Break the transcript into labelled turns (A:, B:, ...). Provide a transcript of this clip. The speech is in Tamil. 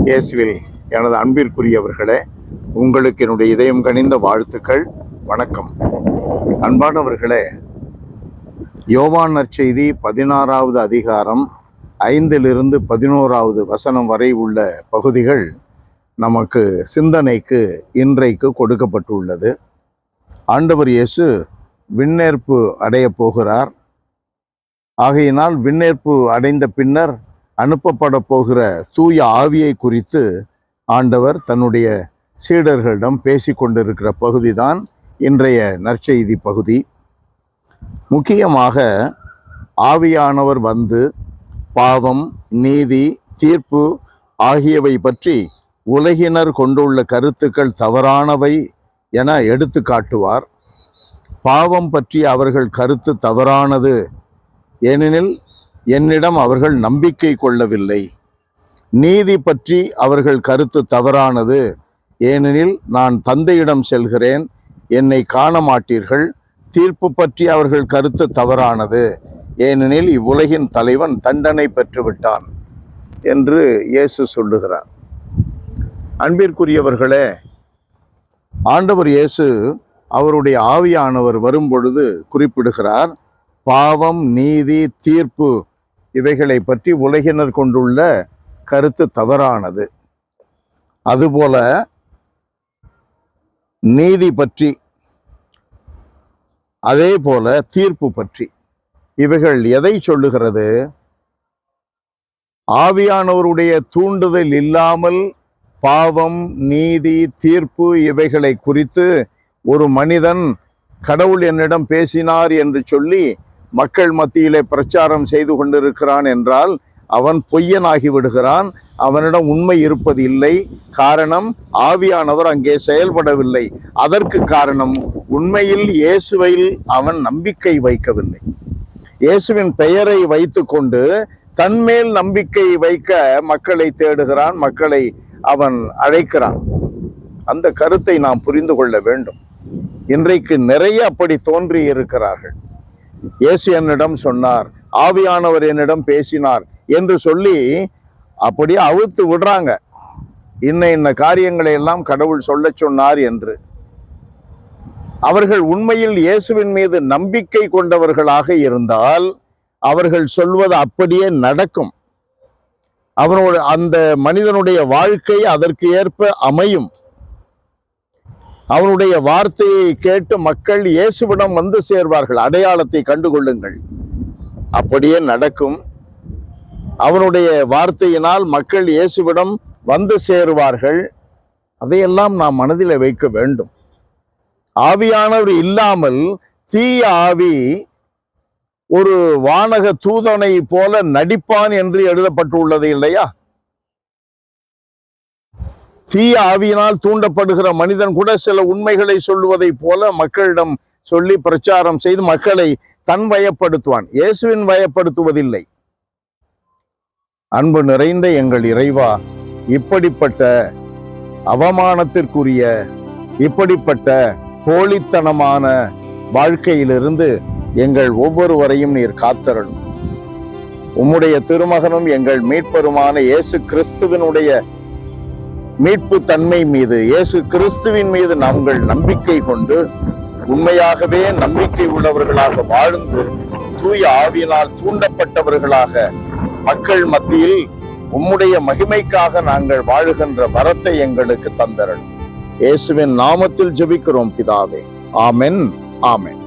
A: இயேசுவில் எனது அன்பிற்குரியவர்களே, உங்களுக்கு என்னுடைய இதயம் கனிந்த வாழ்த்துக்கள். வணக்கம். அன்பானவர்களே, யோவான் நற்செய்தி 16வது அதிகாரம் 5லிருந்து 11வது வசனம் வரை உள்ள பகுதிகள் நமக்கு சிந்தனைக்கு இன்றைக்கு கொடுக்கப்பட்டுள்ளது. ஆண்டவர் இயேசு விண்ணேற்பு அடையப் போகிறார். ஆகையினால் விண்ணேற்பு அடைந்த பின்னர் அனுப்பப்பட போகிற தூய ஆவியை குறித்து ஆண்டவர் தன்னுடைய சீடர்களிடம் பேசிக்கொண்டிருக்கிற பகுதிதான் இன்றைய நற்செய்தி பகுதி. முக்கியமாக ஆவியானவர் வந்து பாவம், நீதி, தீர்ப்பு ஆகியவை பற்றி உலகினர் கொண்டுள்ள கருத்துக்கள் தவறானவை என எடுத்து காட்டுவார். பாவம் பற்றி அவர்கள் கருத்து தவறானது, ஏனெனில் என்னிடம் அவர்கள் நம்பிக்கை கொள்ளவில்லை. நீதி பற்றி அவர்கள் கருத்து தவறானது, ஏனெனில் நான் தந்தையிடம் செல்கிறேன், என்னை காண மாட்டீர்கள். தீர்ப்பு பற்றி அவர்கள் கருத்து தவறானது, ஏனெனில் இவ்வுலகின் தலைவன் தண்டனை பெற்றுவிட்டான் என்று இயேசு சொல்லுகிறார். அன்பிற்குரியவர்களே, ஆண்டவர் இயேசு அவருடைய ஆவியானவர் வரும்பொழுது குறிப்பிடுகிறார், பாவம், நீதி, தீர்ப்பு இவைகளை பற்றி உலகினர் கொண்டுள்ள கருத்து தவறானது. அதுபோல நீதி பற்றி, அதே போல தீர்ப்பு பற்றி இவைகள் எதை சொல்லுகிறது? ஆவியானவருடைய தூண்டுதல் இல்லாமல் பாவம், நீதி, தீர்ப்பு இவைகளை குறித்து ஒரு மனிதன் கடவுள் என்னிடம் பேசினார் என்று சொல்லி மக்கள் மத்தியிலே பிரச்சாரம் செய்து கொண்டிருக்கிறான் என்றால் அவன் பொய்யனாகி விடுகிறான். அவனிடம் உண்மை இருப்பது இல்லை. காரணம், ஆவியானவர் அங்கே செயல்படவில்லை. அதற்கு காரணம், உண்மையில் இயேசுவில் அவன் நம்பிக்கை வைக்கவில்லை. இயேசுவின் பெயரை வைத்து கொண்டு தன்மேல் நம்பிக்கை வைக்க மக்களை தேடுகிறான், மக்களை அவன் அழைக்கிறான். அந்த கருத்தை நாம் புரிந்து கொள்ள வேண்டும். இன்றைக்கு நிறைய அப்படி தோன்றி இருக்கிறார்கள். இயேசு என்னிடம் சொன்னார், ஆவியானவர் என்னிடம் பேசினார் என்று சொல்லி அப்படியே அவுத்து விடுறாங்க. இன்ன காரியங்களை எல்லாம் கடவுள் சொல்ல சொன்னார் என்று. அவர்கள் உண்மையில் இயேசுவின் மீது நம்பிக்கை கொண்டவர்களாக இருந்தால் அவர்கள் சொல்வது அப்படியே நடக்கும். அவனோட அந்த மனிதனுடைய வாழ்க்கை அதற்கு ஏற்ப அமையும். அவனுடைய வார்த்தையை கேட்டு மக்கள் இயேசுவிடம் வந்து சேர்வார்கள். அடையாளத்தை கண்டுகொள்ளுங்கள், அப்படியே நடக்கும். அவனுடைய வார்த்தையினால் மக்கள் இயேசுவிடம் வந்து சேருவார்கள். அதையெல்லாம் நாம் மனதில் வைக்க வேண்டும். ஆவியானவர் இல்லாமல் தீய ஆவி ஒரு வானக தூதனை போல நடிப்பான் என்று எழுதப்பட்டுள்ளது இல்லையா? தீய ஆவியினால் தூண்டப்படுகிற மனிதன் கூட சில உண்மைகளை சொல்லுவதை போல மக்களிடம் சொல்லி பிரச்சாரம் செய்து மக்களை தன் வயப்படுத்துவான். இயேசுவின் வயப்படுத்துவதில்லை. அன்பு நிறைந்த எங்கள் இறைவா, இப்படிப்பட்ட அவமானத்திற்குரிய, இப்படிப்பட்ட போலித்தனமான வாழ்க்கையிலிருந்து எங்கள் ஒவ்வொருவரையும் நீர் காத்தருளும். உம்முடைய திருமகனும் எங்கள் மீட்பருமான இயேசு கிறிஸ்துவினுடைய மீட்பு தன்மை மீது, இயேசு கிறிஸ்துவின் மீது நாங்கள் நம்பிக்கை கொண்டு உண்மையாகவே நம்பிக்கை உள்ளவர்களாக வாழ்ந்து தூய ஆவியினால் தூண்டப்பட்டவர்களாக மக்கள் மத்தியில் உம்முடைய மகிமைக்காக நாங்கள் வாழுகின்ற வரத்தை எங்களுக்கு தந்தரணும். இயேசுவின் நாமத்தில் ஜெபிக்கிறோம் பிதாவே. ஆமென், ஆமென்.